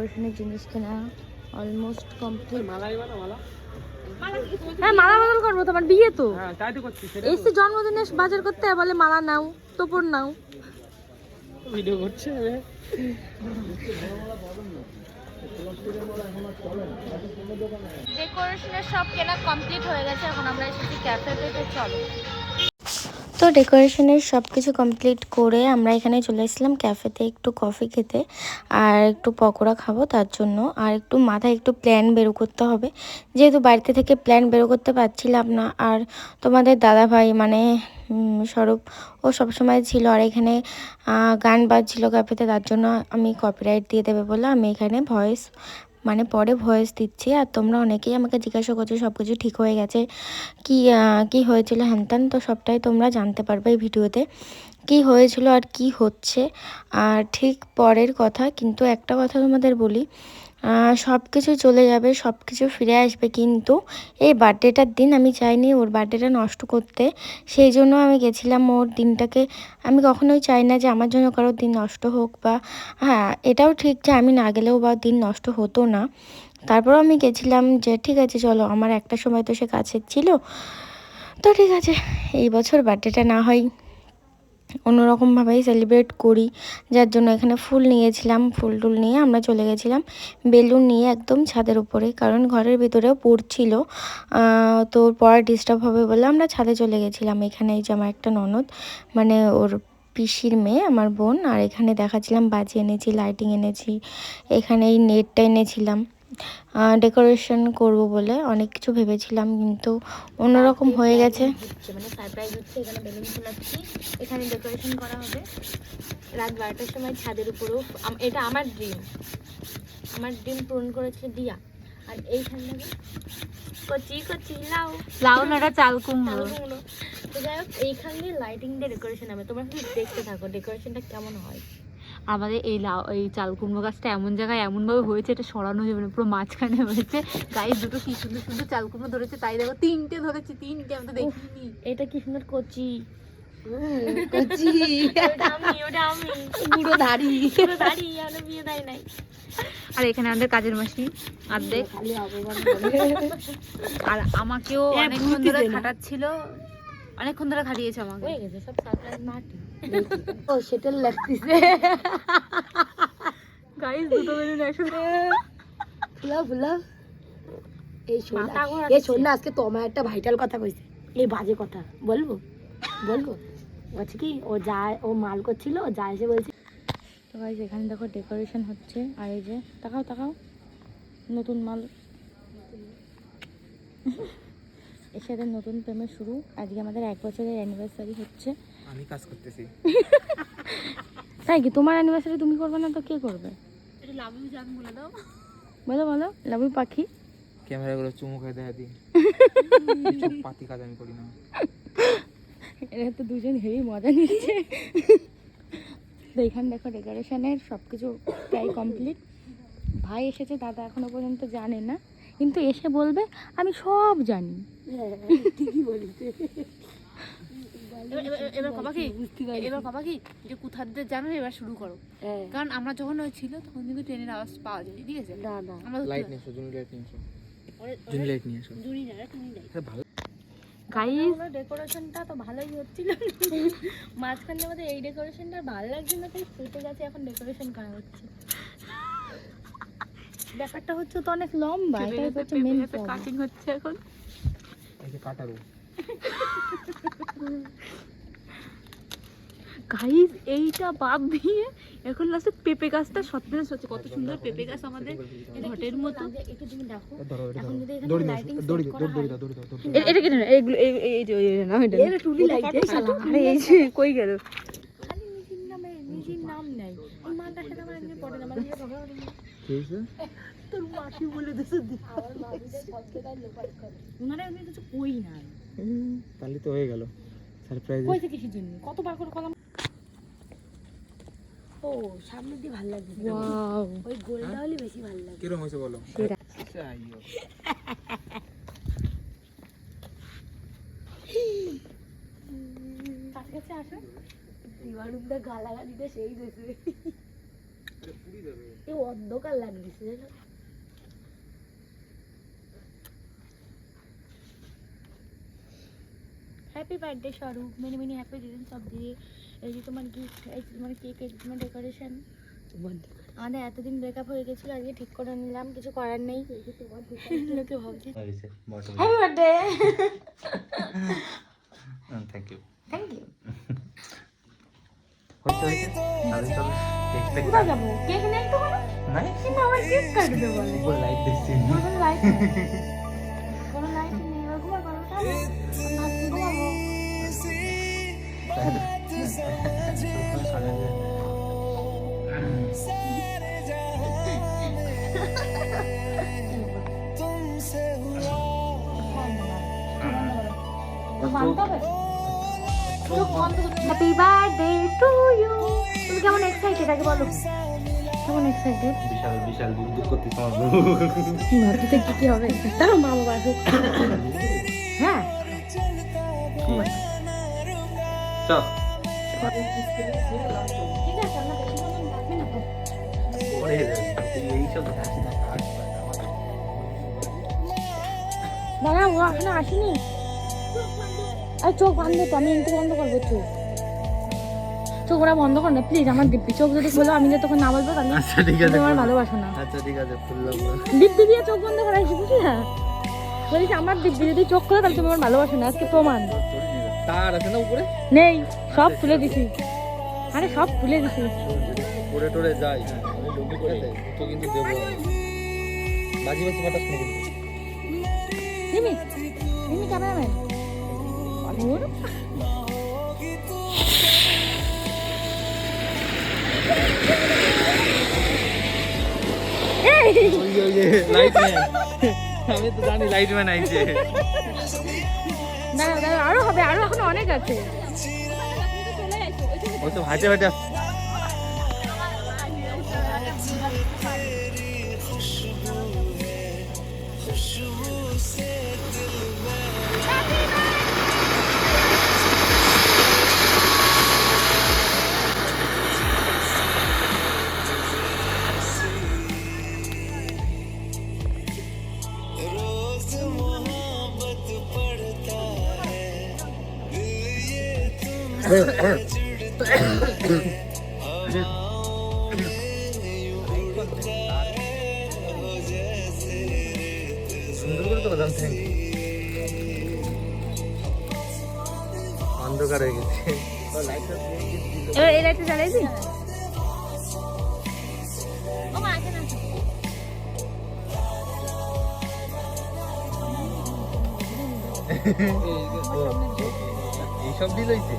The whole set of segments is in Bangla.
ডেকোরেশনের জিনিস কেনা অলমোস্ট কমপ্লিট। হ্যাঁ মালা বদল করবো, তোমার বিয়ে তো। এসে জন্মদিনে বাজার করতে বলে মালা নাও, তোপর নাও। ভিডিও করছে। ডেকোরেশনের সব কেনা কমপ্লিট হয়ে গেছে, এখন আমরা এসেছি ক্যাফেতে। চলো। তো ডেকোরেশনের সব কিছু কমপ্লিট করে আমরা এখানে চলে এসেছিলাম ক্যাফেতে একটু কফি খেতে আর একটু পকোড়া খাবো তার জন্য। আর একটু মাথায় একটু প্ল্যান বেরো করতে হবে, যেহেতু বাড়িতে থেকে প্ল্যান বেরো করতে পারছিলাম না। আর তোমাদের দাদাভাই মানে স্বরূপ ও সবসময় ছিল, আর এখানে গান বাজছিল ক্যাফেতে, তার জন্য আমি কপিরাইট দিয়ে দেবে বলে আমি এখানে ভয়েস মানে পরে ভয়েস দিচ্ছি। আর তোমরা অনেকেই আমাকে জিজ্ঞাসা করছো সব কিছু ঠিক হয়ে গেছে কি হয়েছিল হ্যানত্যান, তো সবটাই তোমরা জানতে পারবে এই ভিডিওতে কি হয়েছিল আর কি হচ্ছে। আর ঠিক পরের কথা, কিন্তু একটা কথা তোমাদের বলি, সব কিছু চলে যাবে, সব কিছু ফিরে আসবে, কিন্তু এই বার্থডেটার দিন আমি চাইনি ওর বার্থডেটা নষ্ট করতে। সেই জন্য আমি গেছিলাম ওর দিনটাকে। আমি কখনোই চাই না যে আমার জন্য কারোর দিন নষ্ট হোক, বা হ্যাঁ এটাও ঠিক যে আমি না গেলেও বা দিন নষ্ট হতো না। তারপরও আমি গেছিলাম যে ঠিক আছে চলো, আমার একটা সময় তো সে কাছের ছিল, তো ঠিক আছে এই বছর বার্থডেটা না হয় অন্যরকমভাবেই সেলিব্রেট করি। যার জন্য এখানে ফুল নিয়েছিলাম, ফুল টুল নিয়ে আমরা চলে গেছিলাম বেলুন নিয়ে একদম ছাদের উপরে, কারণ ঘরের ভিতরেও পড়ছিল, তো পরে ডিস্টার্ব হবে বলে আমরা ছাদে চলে গেছিলাম। এখানে এই যে আমার একটা ননদ মানে ওর পিসির মেয়ে, আমার বোন, আর এখানে দেখাচ্ছিলাম বাজি এনেছি, লাইটিং এনেছি, এখানে এই নেটটা এনেছিলাম ডেকোরেশন করব বলে। অনেক কিছু ভেবেছিলাম কিন্তু অন্যরকম হয়ে গেছে। মানে সারপ্রাইজ হচ্ছে, এখানে বেলুন ফোলাচ্ছি, এখানে ডেকোরেশন করা হবে রাত 12টার সময় ছাদের উপরেও। এটা আমার ড্রিম পূরণ করেছে দিয়া। আর এইখানে কচি লাউ লাউ না, এটা চাল কুমড়ো। তো যাই হোক এইখান দিয়ে লাইটিং দিয়ে ডেকোরেশন হবে, তোমরা শুধু দেখতে থাকো ডেকোরেশনটা কেমন হয়। আমাদের এই চাল কুমড়ো গাছটা এমন জায়গায় এমনভাবে হয়েছে, এটা সরানো যাবে না, পুরো মাঝখানে হয়েছে। গায়ে দুটো কি সুন্দর সুন্দর চাল কুমড়ো ধরেছে, তাই দেখো 3টে ধরেছে, 3টে আমি তো দেখিনি। এটা কি সুন্দর কচি আর এখানে আমাদের কাজের মাসি অর্ধেক, আর আমাকেও অনেকক্ষণ ধরে খাটাচ্ছিল, অনেকক্ষণ ধরে খাটিয়েছে আমাকে। হয়ে গেছে সব সারপ্রাইজ মাটি। ও সেটা লাগতেছে গাইস দুটো বেলুন একসাথে ফুলা এই শোন না, আজকে তোমার একটা ভাইটাল কথা কইছে, এই বাজে কথা বলবো বলছে কি, ও মাল করছিল, ও যা এসে বলছে। তো গাইস এখানে দেখো ডেকোরেশন হচ্ছে, আর এই যে তাকাও নতুন মাল এর সাথে নতুন প্রেমের শুরু। আজকে আমাদের 1 বছরের অ্যানিভার্সারি হচ্ছে। আমি কাজ করতেছি। তাই কি, তোমার অ্যানিভার্সারি তুমি করবে না তো কে করবে? এটা লাভ ইউ জান বলে দাও। বলো লাভ ইউ পাখি। ক্যামেরাগুলো চুমু খেয়ে দেখা দিই। সব পাতি কাজ আমি করি না। এরা তো দুজন হেভি মজা নিচ্ছে। তো এখানে দেখো ডেকোরেশনের সব কিছু প্রায় কমপ্লিট। ভাই এসেছে, দাদা এখনো পর্যন্ত জানে না, কিন্তু এসে বলবে আমি সব জানি। ঠিকই বলিস। এবার বাবা কি যে কোথার দিয়ে জানো, এবার শুরু করো। কারণ আমরা যখন ছিল তখন কিন্তু ট্রেনের আওয়াজ পাওয়া যায়, ঠিক আছে? আমরা লাইট নিয়ে এসো, জুনি লাইট নিয়ে এসো। জুনি লাইট। ভালো গাইস ডেকোরেশনটা তো ভালোই হচ্ছিল, মাঝখানে আমাদের এই ডেকোরেশনটা ভালো লাগছে না, তাই কেটে গেছে, এখন ডেকোরেশন করা হচ্ছে। ব্যাপারটা হচ্ছে তো অনেক লম্বা, এটা হচ্ছে মেন কাটিং হচ্ছে এখন। এই যে কাটারু গাইস এইটা বাদ দিয়ে এখন লাস্টে পেঁপে গাছটা সতেজ হচ্ছে, কত সুন্দর পেঁপে গাছ আমাদের ঘটের মতো। একটু তুমি দেখো, ধরো এখন যদি দড়ি এখানে নিয়ে লাইটিং দড়ি সেট করা হয়, এটা কি না, এগুলো এই যে না, এটা টুনি লাইট, আরে এই যে কই গেল? খালি নিজের নাম নাই, ওই মালটার সাথে আমার এমনি পড়ে না, মানে ঝগড়া করি না। ঠিক আছে, তোর মাসি বলে দিছে আমার ভাবিদের সবটাই লোপাট করে, মানে আমি কিছু কই না। তাহলে তো হয়ে গেল সারপ্রাইজ। কইছে কিসের জন্য, কতবার করে কলাম। ও সামনে দিয়ে ভালো লাগছে, ওয়াও ওই গোলটা হলে বেশি ভালো লাগে। কিরকম হয়েছে বলো? কাছে আসো, দিওয়ানুদা গালাগালিটা সেই দেশে। এই অন্ধকার লাগছে। হ্যাপি বার্থডে স্বরূপ, many many happy Returns of the day. এই যে তোমার গিফট, এই যে তোমার কেক, এই যে তোমার ডেকোরেশন। আমাদের এতদিন ব্রেকআপ হয়ে গেছিল, আজকে ঠিক করে নিলাম, কিছু করার নেই। লোকে ভাবছে happy birthday. Thank you. Thank you. কোথায় যাবো? কেক নেই তো কোনো? কিন্তু আমার কেক কাটবে বলে। লাইট দেখছি। কোনো লাইট নেই। কোনো লাইট নেই। ঘুমা করো তাহলে। আমি ভাবছি ঘুমাবো। Happy birthday to you. তুমি কেমন এক্সাইটেড আগে বলো, কেমন এক্সাইটেড? বিশাল বিশাল দুঃখ করতে তোমার ভাবতে কি কি হবে? তার মা বাবা আছে। হ্যাঁ চল ঠিক আছে, আমরা বেশি সময় লাগবে না তো। পরে এইসব হাসি না দাঁড়া, ও এখনো আসেনি। আর চোখ বন্ধ তো, আমি একটু বন্ধ করবো চোখ। চোখ ওরা বন্ধ কর না প্লিজ, আমার দিব্যি। চোখ যদি বলো আমি যে তখন না বলবো তাহলে আচ্ছা ঠিক আছে, তোমার ভালোবাসো না। আচ্ছা ঠিক আছে, খুললাম না। দিব্যি দিয়ে চোখ বন্ধ করাই শিখেছি না। বলিস আমার দিব্যি যদি চোখ খোলো তাহলে তুমি আমার ভালোবাসো না, আজকে প্রমাণ। তার আছে না উপরে? নেই, সব তুলে দিছি। আরে সব তুলে দিছি। পড়ে টরে যাই আমি লুঙ্গি করে দেই তো, কিন্তু দেবো বাজি বাজি ফাটাস না কিন্তু। Jimmy, Jimmy cameraman. ওর এই ওই লাইটম্যান, আমি তো জানি লাইটম্যান আইছে। দাঁড়াও দাঁড়াও, আরো হবে, আরো এখন অনেক আছে। ওই তো হাঁটে হাঁটে আসছে। সুন্দর করে তো বাজান, থ্যাংক ইউ। অন্ধকার হয়ে গেছে। এবার এই লাইটটা জ্বালাইছি। এইসব ডিল হয়েছে।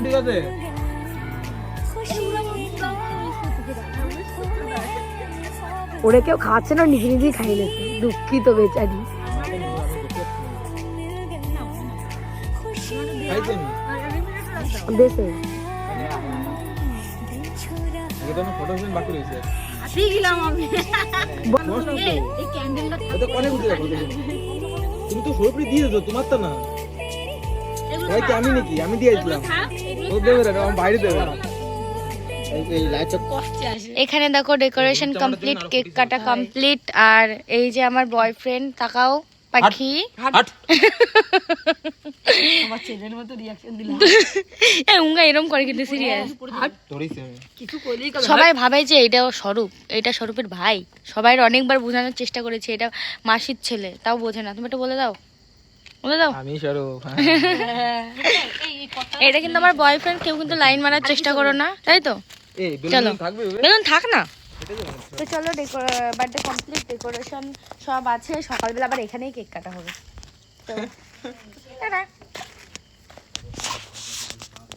ঠিক আছে। ওরে কেউ খাচ্ছে না, নিজে নিজেই খাই লেছে, দুঃখিত বেচারি। ফটো বাকি রয়েছে। শিখলাম আমি এই ক্যান্ডেলটা ওটা কোনে উঠে রাখো তুমি তো সরপুরি দিয়ে দাও তোমার তো না ভাই কি আমি নাকি আমি দিয়ে দিলাম ও দেবে না আমি বাইরে দেবে না এই লাইটটা এখানে দেখো ডেকোরেশন কমপ্লিট, কেক কাটা কমপ্লিট, আর এই যে আমার বয়ফ্রেন্ড, তাকাও পাখি। হাট আমার ছেলের মতো রিঅ্যাকশন দিলাম উঙ্গা এরকম করে কিন্তু সিরিয়াস। ধরিস কিছু করলেই সবাই ভাবে যে এটা স্বরূপ, এটা স্বরূপের ভাই। সবাই অনেকবার বোঝানোর চেষ্টা করেছে এটা মাসির ছেলে, তাও বোঝে না। তুমি এটা বলে দাও, বলে দাও। আমি স্বরূপ এটা কিন্তু আমার বয়ফ্রেন্ড, কেউ কিন্তু লাইন মারার চেষ্টা করো না, তাই তো? এই চলো বেলুন থাকবে বেলুন থাক না। তো চলো, বার্থডে কমপ্লিট, ডেকোরেশন সব আছে, সকালবেলা আবার এখানেই কেক কাটা হবে। তো টাটা।